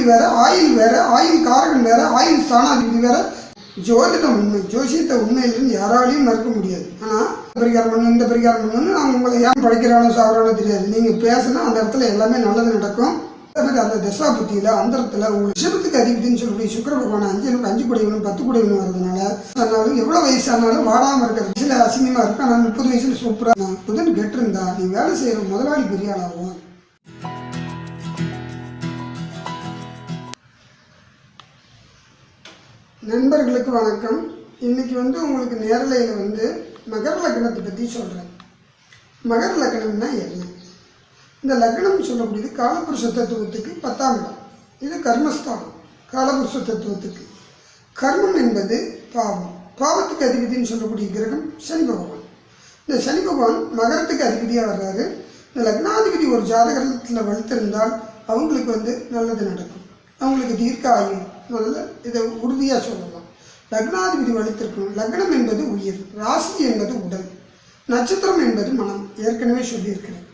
லக்னாதிபதி வேற, ஆயுள் வேற, ஆயுள் காரகன் வேற, ஆயுள் ஸ்தானாதிபதி வேற. ஜோதிடம் உண்மை, ஜோசியத்தை உண்மையிலிருந்து யாராலையும் மறுக்க முடியாது. ஆனால் பரிகாரம் பண்ணு, இந்த பரிகாரம் பண்ணுன்னு நான் உங்களை ஏன் படிக்கிறானோ சாவறானோ தெரியாது. நீங்கள் பேசினா அந்த இடத்துல எல்லாமே நல்லது நடக்கும். அதே மாதிரி அந்த தசாபுத்தியில் அந்தரத்தில் உங்களுக்கு ரிஷபத்துக்கு அதிபதினு சொல்லக்கூடிய சுக்கிர பகவான் 5 கூடையவனும் 10 கூடையவனும் வர்றதுனால ஆனாலும் எவ்வளோ வயசானாலும் வாடாமல் இருக்கிறது சில அசிங்கமாக இருக்கும். ஆனால் 30 வயசுல சூப்பராக புதன் கெட்டிருந்தா நீ வேலை செய்கிற முதலாளி பெரிய ஆளாகும். நண்பர்களுக்கு வணக்கம். இன்னைக்கு உங்களுக்கு நேரலையில் மகர லக்னத்தை பற்றி சொல்கிறேன். மகர லக்னம்னா என்ன? இந்த லக்னம் சொல்லக்கூடியது காலபுருஷ தத்துவத்துக்கு 10ஆம் இடம். இது கர்மஸ்தானம். காலபுருஷ தத்துவத்துக்கு கர்மம் என்பது பாவம். பாவத்துக்கு அதிபதினு சொல்லக்கூடிய கிரகம் சனி பகவான். இந்த சனி பகவான் மகரத்துக்கு அதிபதியாக வர்றாரு. இந்த லக்னாதிபதி ஒரு ஜாதகத்தில் வலுத்திருந்தால் அவங்களுக்கு நல்லது நடக்கும். அவங்களுக்கு தீர்க்க ஆயுள் நல்ல இதை உறுதியாக சொல்லலாம். லக்னாதிபதி வலுத்திருக்கணும். லக்னம் என்பது உயிர், ராசி என்பது உடல், நட்சத்திரம் என்பது மனம். ஏற்கனவே சொல்லியிருக்கிறேன்.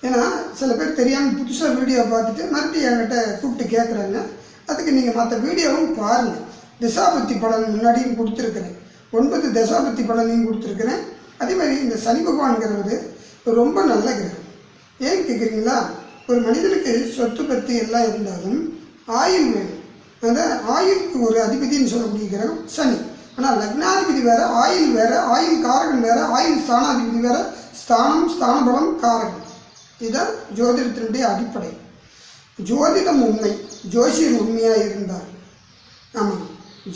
ஏன்னா சில பேர் தெரியாமல் புதுசாக வீடியோ பார்த்துட்டு மறுபடியும் என்கிட்ட கூப்பிட்டு கேட்குறாங்க. அதுக்கு நீங்கள் மற்ற வீடியோவும் பாருங்கள். திசாபுத்தி பலன் முன்னாடியும் கொடுத்துருக்குறேன். 9 தசாபுத்தி பலனையும் கொடுத்துருக்குறேன். அதே மாதிரி இந்த சனி பகவான்கிறவர் ரொம்ப நல்ல கிரகம். ஏன் கேட்குறீங்களா? ஒரு மனிதனுக்கு சொத்து பற்றி எல்லாம் இருந்தாலும் ஆயுள் வேணும். அந்த ஆயுளுக்கு ஒரு அதிபதினு சொல்லக்கூடிய கிரகம் சனி. ஆனால் லக்னாதிபதி வேற, ஆயுள் வேற, ஆயுள் காரகன் வேற, ஆயுள் ஸ்தானாதிபதி வேற. ஸ்தானம், ஸ்தானபலம், காரகன். இதுதான் ஜோதிடத்தினுடைய அடிப்படை. ஜோதிடம் உண்மை, ஜோசியர் உண்மையாக இருந்தார். ஆமாம்,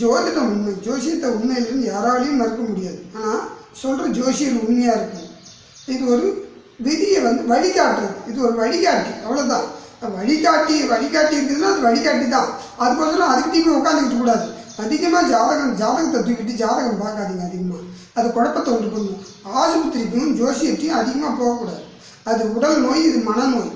ஜோதிடம் உண்மை, ஜோசியத்தை உண்மையிலிருந்து யாராலையும் மறுக்க முடியாது. ஆனால் சொல்கிற ஜோசியர் உண்மையாக இருக்கும். இது ஒரு விதியை வழிகாட்டுறது. இது ஒரு வழிகாட்டி, அவ்வளோதான். வழிகாட்டி இருக்குதுன்னா அது வழிகாட்டி தான். அதுக்கோசரம் அதுக்கிட்டே உட்காந்துக்கிட்டு கூடாது. அதிகமாக ஜாதகத்தை தூக்கிட்டு ஜாதகம் பார்க்காதீங்க. அதிகமாக அது குழப்பத்தை உண்டு பண்ணணும். ஆஸ்பத்திரிக்கும் ஜோசியத்தையும் அதிகமாக போகக்கூடாது. அது உடல் நோய், இது மனநோய்.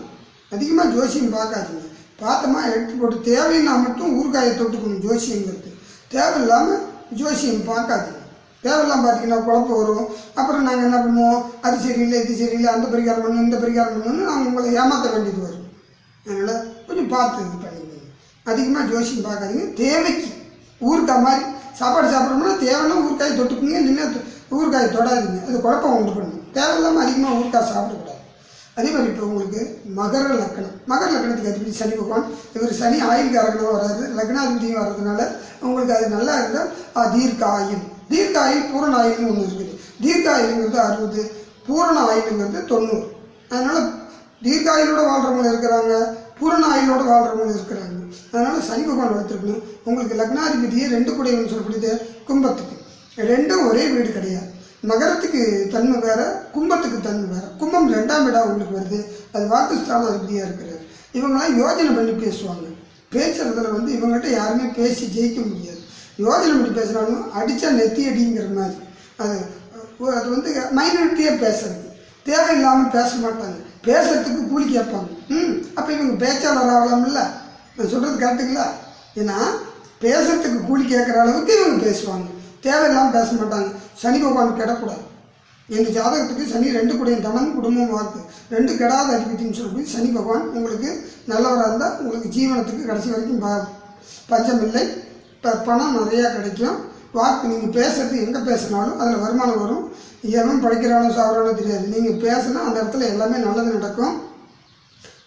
அதிகமாக ஜோசியம் பார்க்காதீங்க. பார்த்தோமா எடுத்து போட்டு தேவைன்னா மட்டும் ஊறுகாயை தொட்டுக்கணும். ஜோசியங்கிறது தேவையில்லாமல் ஜோசியம் பார்க்காதீங்க. தேவையில்லாமல் பார்த்தீங்கன்னா குழப்பம் வரும். அப்புறம் நாங்கள் என்ன பண்ணுவோம், அது சரியில்லை, இது சரியில்லை, அந்த பரிகாரம் பண்ணணும், இந்த பரிகாரம் பண்ணணும்னு நாங்கள் உங்களை ஏமாற்ற வேண்டியது வரும். அதனால் கொஞ்சம் பார்த்து இது பண்ணிக்கோங்க. அதிகமாக ஜோசியம் பார்க்காதீங்க. தேவைக்கு ஊறுகாய் மாதிரி சாப்பாடு சாப்பிட்றோம்னா தேவைன்னா ஊறுகாயை தொட்டுக்குங்க, இல்லைன்னா ஊறுகாயை தொடாதீங்க. அது குழப்பம் உண்டு பண்ணும். தேவையில்லாமல் அதிகமாக ஊறுகாய் சாப்பிடக்கூடாது. அதே மாதிரி இப்போ உங்களுக்கு மகர லக்னம். மகர லக்னத்துக்கு அதிபதி சனி பகவான். இவர் சனி ஆயுள் காரகனாக வர்றாரு, லக்னாதிபதியும் வர்றதுனால உங்களுக்கு அது நல்லா இருந்தால் தீர்க்க ஆயுள். தீர்க்க ஆயுள், பூரண ஆயுள்னு ஒன்று இருக்குது. தீர்க்க ஆயுளுங்கிறது 60, பூரண ஆயுளுங்கிறது 90. அதனால் தீர்க்க ஆயுளோடு வாழ்கிறவங்க இருக்கிறாங்க, பூரண ஆயுளோடு வாழ்கிறவங்க இருக்கிறாங்க. அதனால் சனி பகவான் வளர்த்துருக்கணும். உங்களுக்கு லக்னாதிபதியே 2 கூடையவன்னு சொல்லக்கூடியது கும்பத்துக்கு. ரெண்டும் ஒரே வீடு கிடையாது. மகரத்துக்கு தன்மை வேறு, கும்பத்துக்கு தன்மை வேறு. கும்பம் 2ஆம் இடம் உங்களுக்கு வருது. அது வாக்குஸ்தான அதிபதியாக இருக்கிறார். இவங்களாம் யோஜனை பண்ணி பேசுவாங்க. பேசுறதுல இவங்ககிட்ட யாருமே பேசி ஜெயிக்க முடியாது. யோஜனை பண்ணி பேசினாலும் அடித்தா நெத்தி அடிங்கிற மாதிரி. அது மைனாரிட்டியாக பேசுறது. தேவையில்லாமல் பேச மாட்டாங்க. பேசுறதுக்கு கூலி கேட்பாங்க. அப்போ இவங்க பேச்சாளர் ஆகலாம்ல? நான் சொல்கிறது கரெக்டுங்களா? ஏன்னா பேசுறதுக்கு கூலி கேட்குற அளவுக்கு இவங்க பேசுவாங்க. தேவையில்லாமல் பேச மாட்டாங்க. சனி பகவான் கெடக்கூடாது. எங்கள் ஜாதகத்துக்கு சனி 2 கூடையும் தனம், குடும்பம், வாக்கு 2 கெடாத அதிபதினு சொல்லி சனி பகவான் உங்களுக்கு நல்லவராக இருந்தால் உங்களுக்கு ஜீவனத்துக்கு கடைசி வரைக்கும் பஞ்சம் இல்லை. பணம் நிறையா கிடைக்கும். வாக்கு நீங்கள் பேசுறது எங்கே பேசினாலும் அதில் வருமானம் வரும். எவன் படிக்கிறானோ சாவறானோ தெரியாது. நீங்கள் பேசினா அந்த இடத்துல எல்லாமே நல்லது நடக்கும்.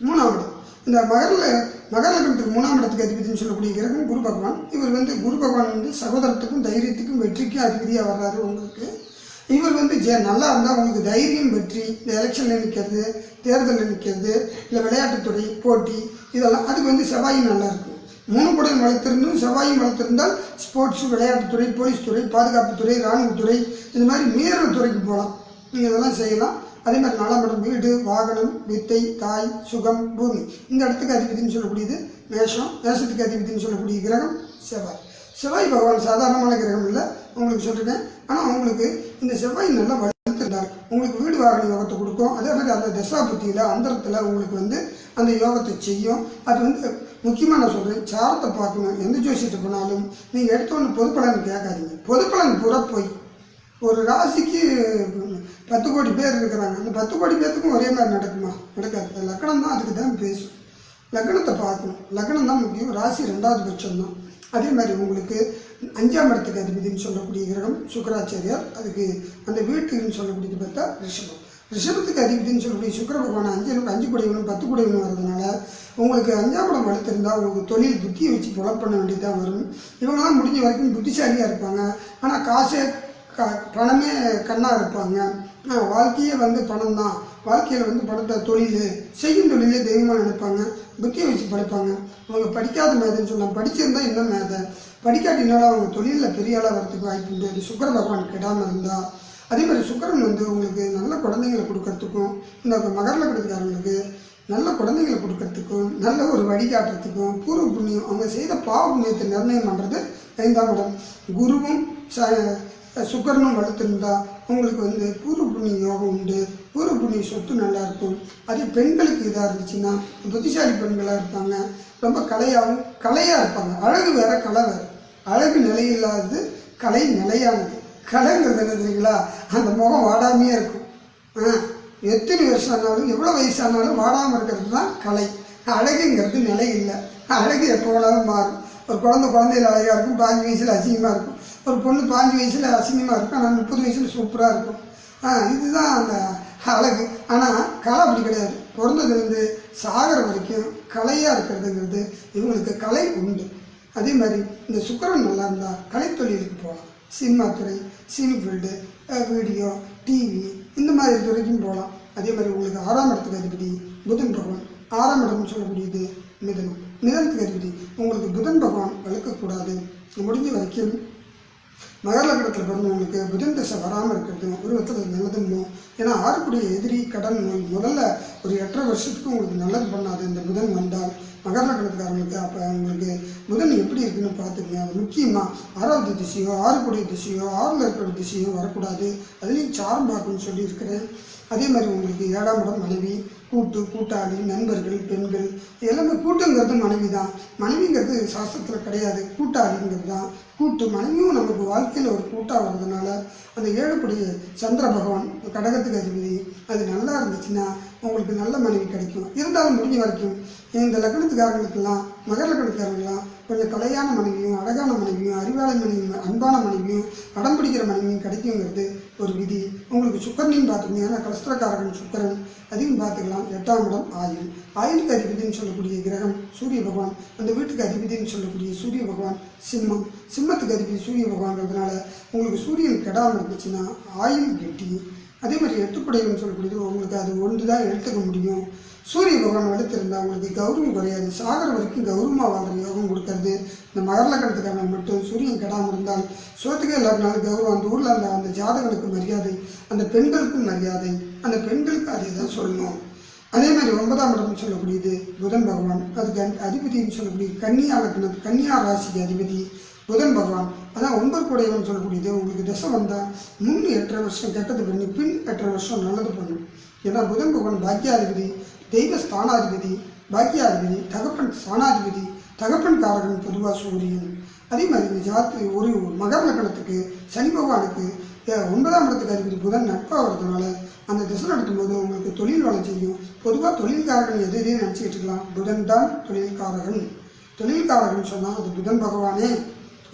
3ஆம் இடம். இந்த மகர லக்னத்துக்கு 3ஆம் இடத்துக்கு அதிபதினு சொல்லக்கூடிய கிரகம் குரு பகவான். இவர் குரு பகவான் சகோதரத்துக்கும் தைரியத்துக்கும் வெற்றிக்கும் அதிபதியாக வர்றாரு. உங்களுக்கு இவர் நல்லா இருந்தால் உங்களுக்கு தைரியம், வெற்றி, இந்த எலெக்ஷனில் நிற்கிறது, தேர்தலில் நிற்கிறது, இல்லை விளையாட்டுத்துறை போட்டி, இதெல்லாம் அதுக்கு செவ்வாயும் நல்லா இருக்கும். 3 கூடையும் வளர்த்திருந்தும் செவ்வாயும் வளர்த்திருந்தால் ஸ்போர்ட்ஸ், விளையாட்டுத்துறை, போலீஸ் துறை, பாதுகாப்புத்துறை, இராணுவத்துறை, இந்த மாதிரி மீறல் துறைக்கு போகலாம். நீங்கள் இதெல்லாம் செய்யலாம். அதே மாதிரி 4ஆம் இடம் வீடு, வாகனம், வித்தை, தாய், சுகம், பூமி. இந்த இடத்துக்கு அதிபதினு சொல்லக்கூடியது மேஷம். மேஷத்துக்கு அதிபதினு சொல்லக்கூடிய கிரகம் செவ்வாய். செவ்வாய் பகவான் சாதாரணமான கிரகம் இல்லை, உங்களுக்கு சொல்லிட்டேன். ஆனால் உங்களுக்கு இந்த செவ்வாய் நல்லா வளர்த்துருந்தால் உங்களுக்கு வீடு வாகன யோகத்தை கொடுக்கும். அதே மாதிரி அந்த தசாபுத்தியில் அந்தரத்தில் உங்களுக்கு அந்த யோகத்தை செய்யும். அது முக்கியமாக நான் சொல்கிறேன், சாரத்தை பார்க்கணும். எந்த ஜோசியத்தை போனாலும் நீங்கள் எடுத்தோன்னு பொதுப்பலன் கேட்காதீங்க. பொதுப்பலன் பூரா போய் ஒரு ராசிக்கு 10 கோடி பேர் இருக்கிறாங்க. அந்த 10 கோடி பேர்த்துக்கும் ஒரே மாதிரி நடக்குமா? நடக்காது. லக்கணம் தான் அதுக்கு தான் பேசும். லக்னத்தை பார்க்கணும். லக்னம் தான் முக்கியம். ராசி 2வது பட்சம் தான். அதே மாதிரி உங்களுக்கு 5ஆம் இடத்துக்கு அதிபதினு சொல்லக்கூடிய கிரகம் சுக்கிராச்சாரியார். அதுக்கு அந்த வீட்டுன்னு சொல்லக்கூடியது பார்த்தா ரிஷபம். ரிஷபத்துக்கு அதிபதினு சொல்லக்கூடிய சுக்கிர பகவான் 5 கூடையவனும் 10 கூடையவனும் வர்றதுனால உங்களுக்கு 5ஆம் இடம் வளர்த்துருந்தால் உங்களுக்கு தொழில் புத்தியை வச்சு புலப் பண்ண வேண்டியதான் வரும். இவங்கெல்லாம் முடிஞ்ச வரைக்கும் புத்திசாலியாக இருப்பாங்க. ஆனால் காசே பணமே கண்ணாக இருப்பாங்க. வாழ்க்கையே பணம் தான். வாழ்க்கையில் பணத்தை தொழில் செய்யும் தொழிலே தெய்வமாக நினைப்பாங்க. புத்தியை வச்சு படிப்பாங்க. அவங்க படிக்காத மேதைன்னு சொல்லலாம். படிச்சிருந்தா இன்னும் மேதை. படிக்காட்டினாலும் அவங்க தொழிலில் பெரிய ஆளாக வரத்துக்கு வாய்ப்பு உண்டு. அது சுக்கிர பகவான் கெடாமல் இருந்தால். அதே மாதிரி சுக்கிரன் உங்களுக்கு நல்ல குழந்தைங்களை கொடுக்கறதுக்கும், இந்த மகர லக்னத்துக்காரங்களுக்கு நல்ல குழந்தைங்களை கொடுக்கறதுக்கும், நல்ல ஒரு வழிகாட்டுறதுக்கும், பூர்வ புண்ணியம் அவங்க செய்த பாவ புண்ணியத்தை நிர்ணயம் பண்ணுறது 5ஆம் இடம். குருவும் சுக்கிரனும் வளர்த்துருந்தா உங்களுக்கு பூர்வ புண்ணிய யோகம் உண்டு. பூர்வ புண்ணிய சொத்து நல்லாயிருக்கும். அதே பெண்களுக்கு இதாக இருந்துச்சுன்னா புத்திசாலி பெண்களாக இருப்பாங்க. ரொம்ப கலையாக இருப்பாங்க. அழகு வேற, கலை வேறு. அழகு நிலையில்லாதது, கலை நிலையானது. கலைங்கிறது என்ன தெரியுங்களா? அந்த முகம் வாடாமையே இருக்கும். எத்தனை வருஷம் ஆனாலும் எவ்வளோ வயசானாலும் வாடாமல் இருக்கிறது தான் கலை. அழகுங்கிறது நிலை இல்லை. அழகு எப்போ வேணாலும் மாறும். ஒரு குழந்தையில அழகாக இருக்கும், 5 வயசில் அசிங்கமாக இருக்கும். ஒரு பொண்ணு 5 வயசில் அசிங்கமாக இருக்கும், ஆனால் 30 வயசில் சூப்பராக இருக்கும். இதுதான் அந்த அழகு. ஆனால் கலை அப்படி கிடையாது. பிறந்ததுலேருந்து சாகர வரைக்கும் கலையாக இருக்கிறதுங்கிறது இவங்களுக்கு கலை உண்டு. அதே மாதிரி இந்த சுக்கிரன் நல்லா இருந்தால் கலைத்தொழிலுக்கு போகலாம். சினிமா துறை, சினி ஃபீல்டு, வீடியோ, டிவி, இந்த மாதிரி துறைக்கும் போகலாம். அதே மாதிரி உங்களுக்கு 6ஆம் இடத்துக்கு அதிபதி புதன் பகவான். 6ஆம் இடம்னு சொல்லக்கூடியது மிதனம். மிதனத்துக்கு அதிபதி உங்களுக்கு புதன் பகவான் வளர்க்கக்கூடாது. முடிஞ்ச வரைக்கும் மகர லக்னத்தில் பிறந்தவங்களுக்கு புதன் தசை வராமல் இருக்கிறது ஒரு விதத்தில் நல்லதுன்னு. ஏன்னா 6 எதிரி கடன் நோய் முதல்ல ஒரு 8.5 வருஷத்துக்கு உங்களுக்கு நல்லது பண்ணாது இந்த புதன் வந்தால். மகர லக்னத்துக்காரங்களுக்கு அப்போ உங்களுக்கு புதன் எப்படி இருக்குன்னு பார்த்துக்கங்க. அது முக்கியமாக 6வது திசையோ 6 திசையோ 6ல் இருக்கிற திசையோ வரக்கூடாது. அதுலேயும் சாரம் பார்க்கணும்னு சொல்லியிருக்கிறேன். அதே மாதிரி உங்களுக்கு 7ஆம் இடம் மனைவி, கூட்டாளி, நண்பர்கள், பெண்கள் எல்லாமே. கூட்டுங்கிறது மனைவி தான். மனைவிங்கிறது சாஸ்திரத்தில் கிடையாது. கூட்டாளிங்கிறது தான் கூட்டு. மனைவியும் நமக்கு வாழ்க்கையில் ஒரு கூட்டாக வர்றதுனால அந்த 7 சந்திர பகவான் கடகத்துக்கு அதிபதி அது நல்லா இருந்துச்சுன்னா உங்களுக்கு நல்ல மனைவி கிடைக்கும். இருந்தாலும் முடிஞ்ச வரைக்கும் இந்த லக்னத்துக்காரங்களுக்கெல்லாம் மகர லக்னத்துக்காரங்களாம் கொஞ்சம் கலையான மனைவியும், அழகான மனைவியும், அறிவாளி மனைவியும், அன்பான மனைவியும், படம் பிடிக்கிற மனைவியும் கிடைக்குங்கிறது ஒரு விதி. உங்களுக்கு சுக்கரனையும் பார்த்துக்கணும். ஏன்னா கலஸ்திரக்காரகன் சுக்கரன், அதையும் பார்த்துக்கலாம். 8ஆம் இடம் ஆயுள். ஆயுளுக்கு அதிபதினு சொல்லக்கூடிய கிரகம் சூரிய பகவான். அந்த வீட்டுக்கு அதிபதினு சொல்லக்கூடிய சூரிய பகவான் சிம்மம். சிம்மத்துக்கு அதிபதி சூரிய பகவான்றதுனால உங்களுக்கு சூரியன் கெடாமல் இருந்துச்சுன்னா ஆயுள் கெட்டி. அதே மாதிரி 8 சொல்லக்கூடியது உங்களுக்கு அது ஒன்று தான் எடுத்துக்க முடியும். சூரிய பகவான் வளர்த்திருந்தால் உங்களுக்கு கௌரவம் குறையாது. சாகர வரைக்கும் கௌரவமாக வாழ்கிற யோகம் கொடுக்கறது இந்த மகர லக்னத்துக்காரங்க மட்டும். சூரியன் கெடாமல் இருந்தால் சோத்துக்கே எல்லாருனாலும் கௌரவம். அந்த ஊரில் அந்த ஜாதகனுக்கு மரியாதை, அந்த பெண்களுக்கும் மரியாதை, அந்த பெண்களுக்கு அதே தான் சொல்லணும். அதே மாதிரி 9ஆம் இடம்னு சொல்லக்கூடியது புதன் பகவான். அதுக்கு அதிபதினு சொல்லக்கூடிய கன்னியா ராசிக்கு அதிபதி புதன் பகவான். அதான் 9 சொல்லக்கூடியது உங்களுக்கு தசை வந்தால் முன் 8.5 வருஷம் கெட்டது பண்ணி பின் 8.5 வருஷம் நல்லது பண்ணும். ஏன்னா புதன் பகவான் பாக்கியாதிபதி, தெய்வ ஸ்தானாதிபதி, பாக்கியாதிபதி, தகப்பன் ஸ்தானாதிபதி, தகப்பன் காரகன் பொதுவாக சூரியன். அதே மாதிரி இந்த ஜாதி ஒரு மகர லக்னத்துக்கு சனி பகவானுக்கு 9ஆம் இடத்துக்கு அதிபதி புதன் நட்பாக வர்றதுனால அந்த திசை நடத்தும்போது உங்களுக்கு தொழில் வளம் செய்யும். பொதுவாக தொழில்காரகன் எதையும் நினச்சிக்கிட்டு இருக்கலாம். புதன் தான் தொழில்காரகன். தொழில்காரகன் சொன்னால் அது புதன் பகவானே.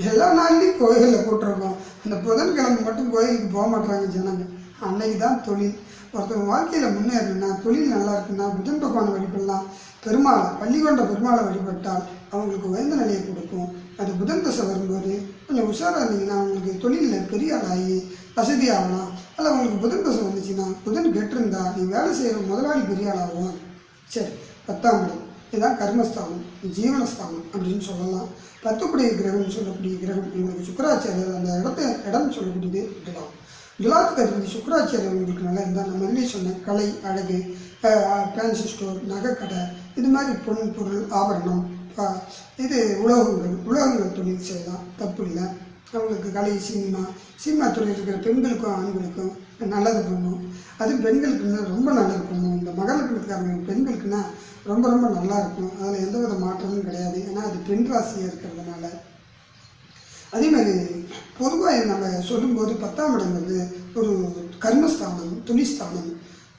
எல்லா நாள்லையும் கோயிலில் போட்டிருக்கோம். அந்த புதன்கிழமை மட்டும் கோயிலுக்கு போக மாட்டாங்க ஜனங்க. அன்னைக்கு தான் தொழில். ஒருத்தவங்க வாழ்க்கையில் முன்னேறணும்னா, தொழில் நல்லா இருக்குன்னா புதன் பகவானை வழிபடலாம். பெருமாளை பள்ளிகொண்ட பெருமாளை வழிபட்டால் அவங்களுக்கு உயர்ந்த நிலையை கொடுக்கும். அது புதன் தசை வரும்போது கொஞ்சம் உஷாராக இருந்தீங்கன்னா உங்களுக்கு தொழிலில் பெரிய ஆளாகி வசதி ஆகலாம். அதில் உங்களுக்கு புதன் தசை வந்துச்சுன்னா புதன் கெட்டிருந்தா நீ வேலை செய்கிற முதலாளி பெரிய ஆளாகும். சரி, 10ஆம் இடம் இதுதான் கர்மஸ்தானம், ஜீவனஸ்தானம் அப்படின்னு சொல்லலாம். 10 கிரகம்னு சொல்லக்கூடிய கிரகம் உங்களுக்கு சுக்கிராச்சாரியர். அந்த இடம் சொல்லக்கூடியது துலாம். துலாத்துக்கு அதிபதி சுக்கிராச்சாரியர் உங்களுக்கு நல்லா இருந்தால் நான் முதலே சொன்னேன். கலை, அழகு, ஃபேன்சி ஸ்டோர், நகைக்கடை, இது மாதிரி பொருள், ஆபரணம், இது உலோகங்கள் தொழில் செய்யலாம், தப்பு இல்லை. அவங்களுக்கு கலை, சினிமா தொழில் இருக்கிற பெண்களுக்கும் ஆண்களுக்கும் நல்லது பண்ணும். அது பெண்களுக்குன்னா ரொம்ப நல்லது பண்ணும். இந்த மகர லக்னத்துக்காரங்க பெண்களுக்குன்னா ரொம்ப ரொம்ப நல்லா இருக்கும். அதில் எந்த வித மாற்றமும் கிடையாது. ஏன்னா அது பெண் ராசியாக இருக்கிறதுனால. அதே மாதிரி பொதுவாக நம்ம சொல்லும்போது 10ஆம் இடங்கிறது ஒரு கர்மஸ்தானம், தொழில்ஸ்தானம்.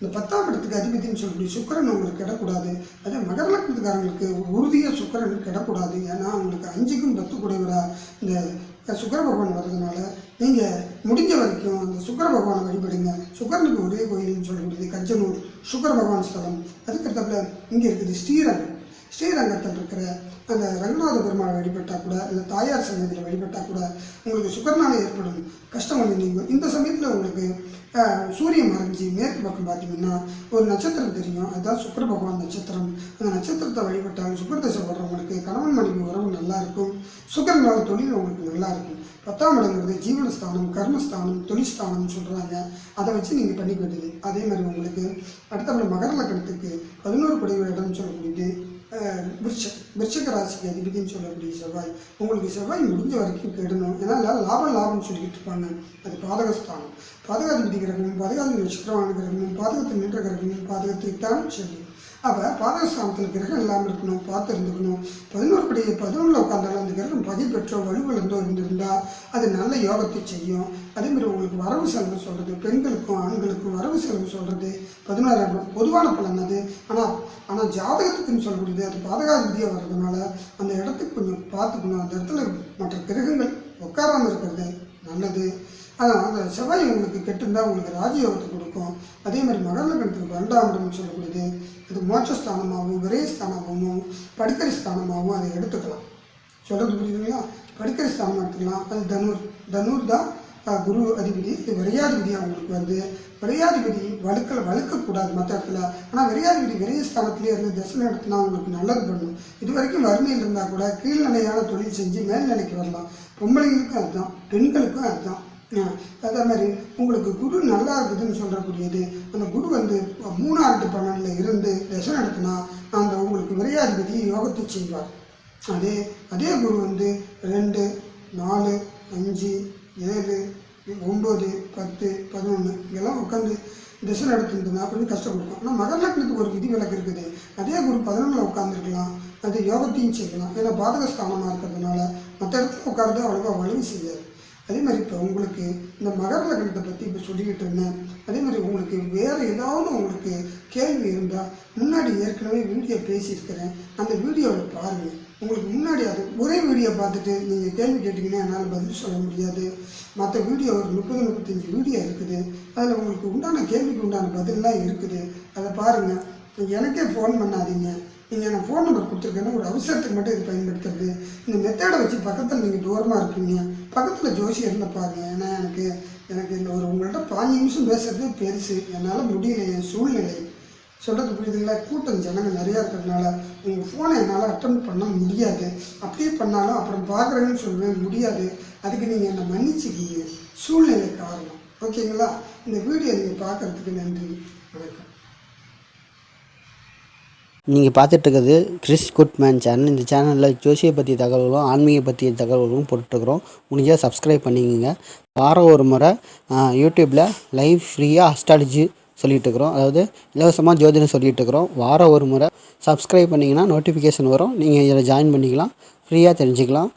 இந்த 10ஆம் இடத்துக்கு அதிபதினு சொல்லக்கூடிய சுக்கிரன் உங்களுக்கு கிடக்கூடாது. அதே மகர லக்னத்துக்காரங்களுக்கு உறுதியாக சுக்கிரன் கிடக்கூடாது. ஏன்னா அவங்களுக்கு 5க்கும் 10 கூடியவராக இந்த சுக்கிர பகவான் வர்றதுனால நீங்கள் முடிஞ்ச வரைக்கும் அந்த சுக்கிர பகவானை வழிபடுங்க. சுக்கிரனுக்கு ஒரே கோயில்னு சொல்லக்கூடியது கஞ்சனூர் சுக்கிர பகவான் ஸ்தலம். அதுக்கடுத்தப்பல இங்கே இருக்குது ஸ்ரீரங்கம். ஸ்ரீரங்கத்தில் இருக்கிற அந்த ரங்கநாத பெருமாளை வழிபட்டால் கூட, இல்லை தாயார் சன்னதியில் வழிபட்டால் கூட உங்களுக்கு சுக்கரனால் ஏற்படும் கஷ்டம் வந்து நீங்கள். இந்த சமயத்தில் உங்களுக்கு சூரியன் மறைஞ்சி மேற்கு பக்கம் பார்த்தீங்கன்னா ஒரு நட்சத்திரம் தெரியும், அதுதான் சுக்கிர பகவான் நட்சத்திரம். அந்த நட்சத்திரத்தை வழிபட்டால் சுக்கிர தசை வர்றவங்களுக்கு கணவன் மனைவி உறவு நல்லாயிருக்கும். சுக்கிரனால தொழில் உங்களுக்கு நல்லாயிருக்கும். 10ஆம் இடங்கிறது ஜீவனஸ்தானம், கர்மஸ்தானம், தொழில்ஸ்தானம்னு சொல்கிறாங்க. அதை வச்சு நீங்கள் பண்ணிக்க வேண்டியது. அதே மாதிரி உங்களுக்கு அடுத்தபடி மகர லக்னத்துக்கு 11 குடைவர் இடம்னு சொல்லக்கூடியது விருச்சிக ராசிக்கு அதிபதினு சொல்லக்கூடிய செவ்வாய். உங்களுக்கு செவ்வாய் முடிஞ்ச வரைக்கும் கெடணும். ஏன்னா லாபம்னு சொல்லிக்கிட்டு இருப்பாங்க. அது பாதகஸ்தானம். பாதகாதிபதி கிரகமும் பாதகாதிபதி நட்சத்திரமான கிரகமும் பாதகத்தில் நின்ற கிரகமும் பாதகத்தை தான் சொல்லி அப்போ பாதகஸ்தானத்தில் கிரகம் இல்லாமல் இருக்கணும், பார்த்து இருந்துக்கணும். 11 உட்காந்தாலும் அந்த கிரகம் பகை பெற்றோ வலுவிழந்தோ இருந்திருந்தால் அது நல்ல யோகத்தை செய்யும். அதேமாதிரி உங்களுக்கு வரவு செலவு சொல்கிறது, பெண்களுக்கும் ஆண்களுக்கும் வரவு செலவு சொல்கிறது 16ஆம் இடம் பொதுவான பலன் அது. ஆனால் ஜாதகத்துக்குன்னு சொல்லக்கூடியது அது பாதகாதிபதியாக வர்றதுனால அந்த இடத்துக்கு கொஞ்சம் பார்த்துக்கணும். அந்த இடத்துல மற்ற கிரகங்கள் உட்காராமல் இருக்கிறது நல்லது. அதான் அந்த செவ்வாய் உங்களுக்கு கெட்டிருந்தால் உங்களுக்கு ராஜயோகத்தை கொடுக்கும். அதே மாதிரி மகர லக்னத்துக்கு 12ஆம் இடம்னு சொல்லக்கூடியது இது மோட்சஸ்தானமாகவும் விரயஸ்தானமாகவும் படுக்கரி ஸ்தானமாகவும் அதை எடுத்துக்கலாம். சொல்கிறது புரியுதுங்களா? படுக்கரி ஸ்தானம் எடுத்துக்கலாம். அது தனுர் தான் குரு அதிபதி. இது விரையாதிபதியாக உங்களுக்கு வருது. விரையாதிபதி வலுக்கக்கூடாது மற்ற இடத்துல. ஆனால் விரையாதிபதி விரயஸ்தானத்திலே இருந்து தசை நடத்தினா உங்களுக்கு நல்லது பண்ணும். இது வரைக்கும் வறுமையில் இருந்தால் கூட கீழ்நிலையான தொழில் செஞ்சு மேல்நிலைக்கு வரலாம். பொம்பளைங்களுக்கும் அதுதான், பெண்களுக்கும் அதுதான். அதே மாதிரி உங்களுக்கு குரு நல்லா இருக்குதுன்னு சொல்கிறக்கூடியது அந்த குரு வந்து 3ஆம் 12 இருந்து தசை நடத்தினா அந்த உங்களுக்கு விரையாதிபதி யோகத்தை செய்வார். அதே குரு வந்து 2, 4, 5, 7, 9, 10, 11 இதெல்லாம் உட்காந்து தசை நடத்துனதுன்னா கொஞ்சம் கஷ்டம் கொடுக்கும். ஆனால் மகர லக்னத்துக்கு ஒரு விதி விலக்கு இருக்குது. அதே குரு 11 உட்காந்துருக்கலாம், அது யோகத்தையும் செய்யலாம். ஏன்னா பாதகஸ்தானமாக இருக்கிறதுனால மற்ற இடத்துல உட்கார்றது அவ்வளோவா வலிமை செய்யாது. அதே மாதிரி இப்போ உங்களுக்கு இந்த மகர லக்னத்தை பற்றி இப்போ சொல்லிக்கிட்டு இருந்தேன். அதே மாதிரி உங்களுக்கு வேறு ஏதாவது உங்களுக்கு கேள்வி இருந்தால் முன்னாடி ஏற்கனவே வீடியோ பேசியிருக்கிறேன், அந்த வீடியோவை பாருங்கள். உங்களுக்கு முன்னாடி அது ஒரே வீடியோ பார்த்துட்டு நீங்கள் கேள்வி கேட்டிங்கன்னா என்னால் பதில் சொல்ல முடியாது. மற்ற வீடியோ ஒரு 30-35 வீடியோ இருக்குது. அதில் உங்களுக்கு உண்டான கேள்விக்கு உண்டான பதிலெலாம் இருக்குது. அதை பாருங்கள். எனக்கே ஃபோன் பண்ணாதீங்க. நீங்கள் நான் ஃபோன் நம்பர் கொடுத்துருக்கேன்னா ஒரு அவசரத்துக்கு மட்டும் இது பயன்படுத்துறது. இந்த மெத்தடை வச்சு பக்கத்தில் நீங்கள் தூரமாக இருப்பீங்க, பக்கத்தில் ஜோசியரில் பாருங்கள். ஏன்னா எனக்கு இந்த உங்கள்கிட்ட 5 நிமிஷம் பேசுறது பெருசு. என்னால் முடியல, என் சூழ்நிலை சொல்கிறது புரியுதுங்களா? கூட்டம் ஜனங்கள் நிறையா இருக்கிறதுனால உங்கள் ஃபோனை என்னால் அட்டன் பண்ண முடியாது. அப்படியே பண்ணாலும் அப்புறம் பார்க்குறேன்னு சொல்லுவேன், முடியாது. அதுக்கு நீங்கள் என்னை மன்னிச்சுக்கிங்க, சூழ்நிலை காரணம். ஓகேங்களா? இந்த வீடியோ நீங்கள் பார்க்குறதுக்கு நன்றி, வணக்கம். நீங்கள் பார்த்துட்ருக்கிறது கிறிஸ் குட்மேன் சேனல். இந்த சேனலில் ஜோசியை பற்றிய தகவல்களும் ஆன்மீக பற்றிய தகவல்களும் போட்டுருக்குறோம். முடிஞ்சால் சப்ஸ்கிரைப் பண்ணிக்கோங்க. வாரம் ஒரு முறை யூடியூப்பில் லைவ் ஃப்ரீயாக அஸ்ட்ராலஜி சொல்லிகிட்ருக்குறோம், அதாவது இலவசமாக ஜோதிடம் சொல்லிகிட்ருக்குறோம். வாரம் ஒரு முறை சப்ஸ்கிரைப் பண்ணிங்கன்னா நோட்டிஃபிகேஷன் வரும். நீங்கள் இதில் ஜாயின் பண்ணிக்கலாம், ஃப்ரீயாக தெரிஞ்சுக்கலாம்.